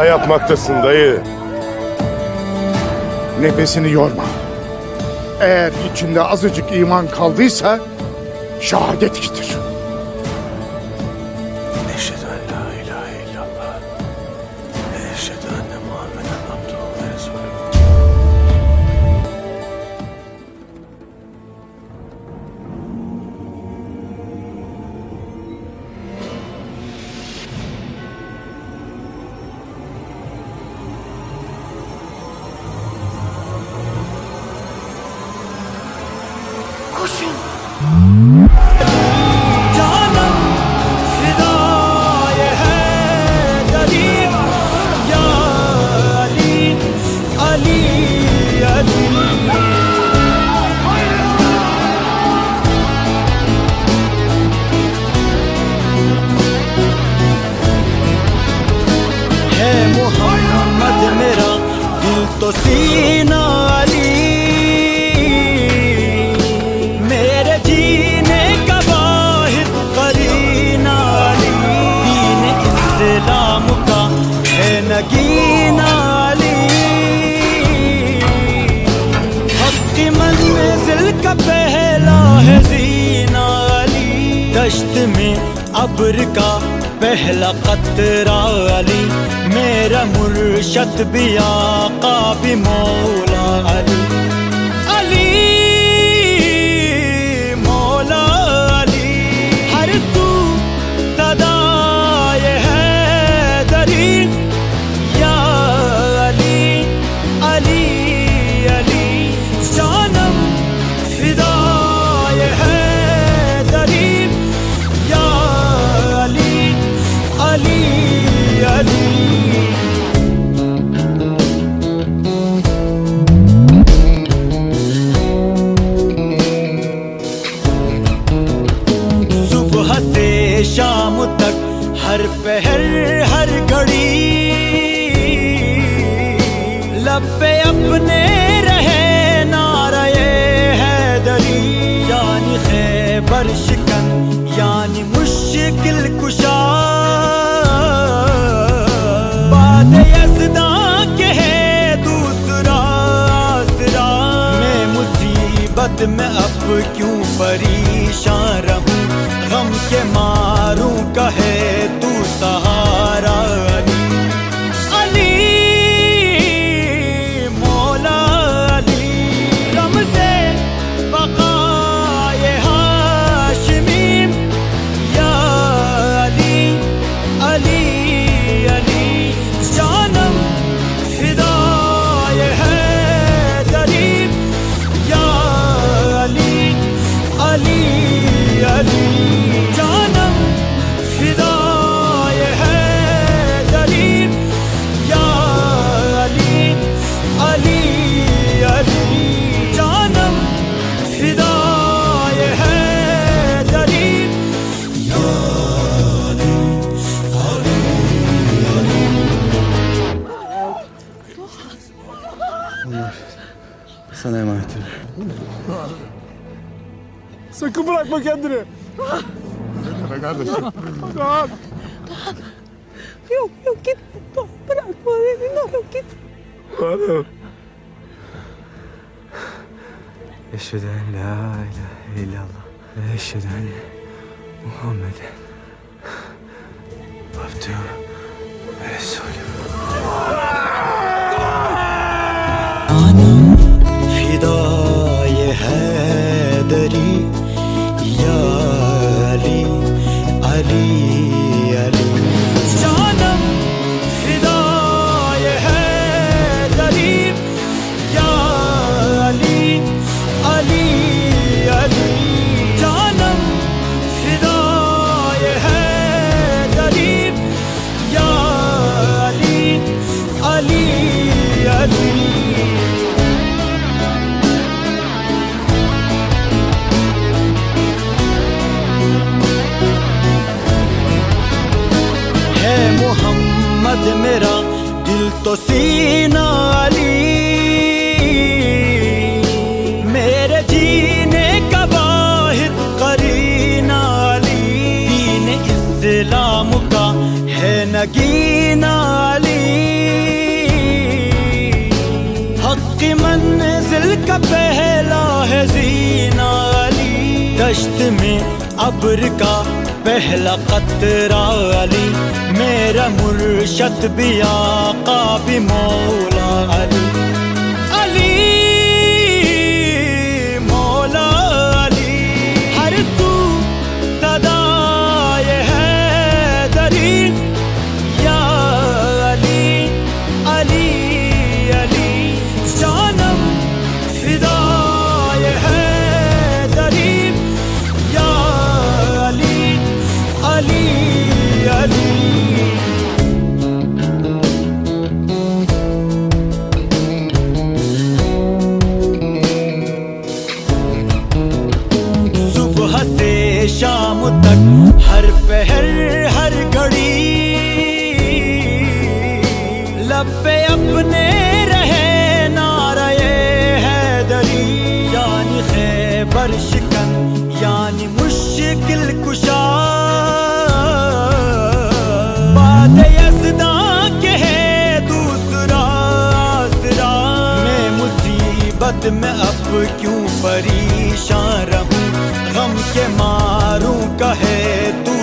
hata yapmaktasın dayı. Nefesini yorma. Eğer içinde azıcık iman kaldıysa şehadet getir. Eşhedü en la ilahe illallah ve eşhedü enne Muhammeden abduhu ve resulühü. Koşun! تو سینہ علی میرے جینے کا واحد قرینہ علی دین اسلام کا ہے نگینہ علی حق کی منزل کا پہلا ہے زینہ علی دشت میں ابر کا پہلا قطرہ علی میرا مرشد بھی آقا بھی مولا علی علی مولا علی ہر سو صدائے حیدری یا علی علی علی جانم فدائے حیدری یا علی علی علی شام تک ہر پہر ہر گھڑی لب پہ اپنے رہے نعرہ حیدری یعنی خیبر شکن یعنی مشکل کشا باد یزداں کے ہے دوسرا آسرا میں مصیبت میں اب کیوں پریشان رہوں غم کے ماروں کہے تو سہارا علی علی مولا علی غم سے بقائے ہاشمی یا علی علی علی جانم فدائے حیدری یا علی علی علی جانم فدائے حیدری یا علی علی علی جانم فدائے حیدری یا Sana emanet ederim. Sakın bırakma kendini. Gitme kardeşim. Doğan. Yok yok git. Bırakma beni ne olur git. Hanım. Eşhedü en la ilahe illallah ve eşhedü enne Muhammeden abduhu ve resulühü. جانم فدائے حیدری یا علی علی علی جانم فدائے حیدری یا علی علی علی جانم فدائے حیدری یا علی علی علی محمد میرا دل تو سینہ علی میرے جینے کا واحد قرینہ علی دین اسلام کا ہے نگینہ علی دشت میں ابر کا پہلا قطرہ علی، میرا مرشد بھی آقا بھی مولا علی، علی مولا علی، ہر سو صدائے حیدری، یا علی علی علی، جانم فدائے حیدری، یا علی علی علی۔ صبح سے شام تک ہر پہر ہر گھڑی لب پہ اپنے رہے نعرہ حیدری، یعنی خیبر شکن یعنی مشکل کشا، باد یزداں کے ہے دوسرا آسرا، میں مصیبت میں اب کیوں پریشان رہوں، غم کے ماروں کا ہے تو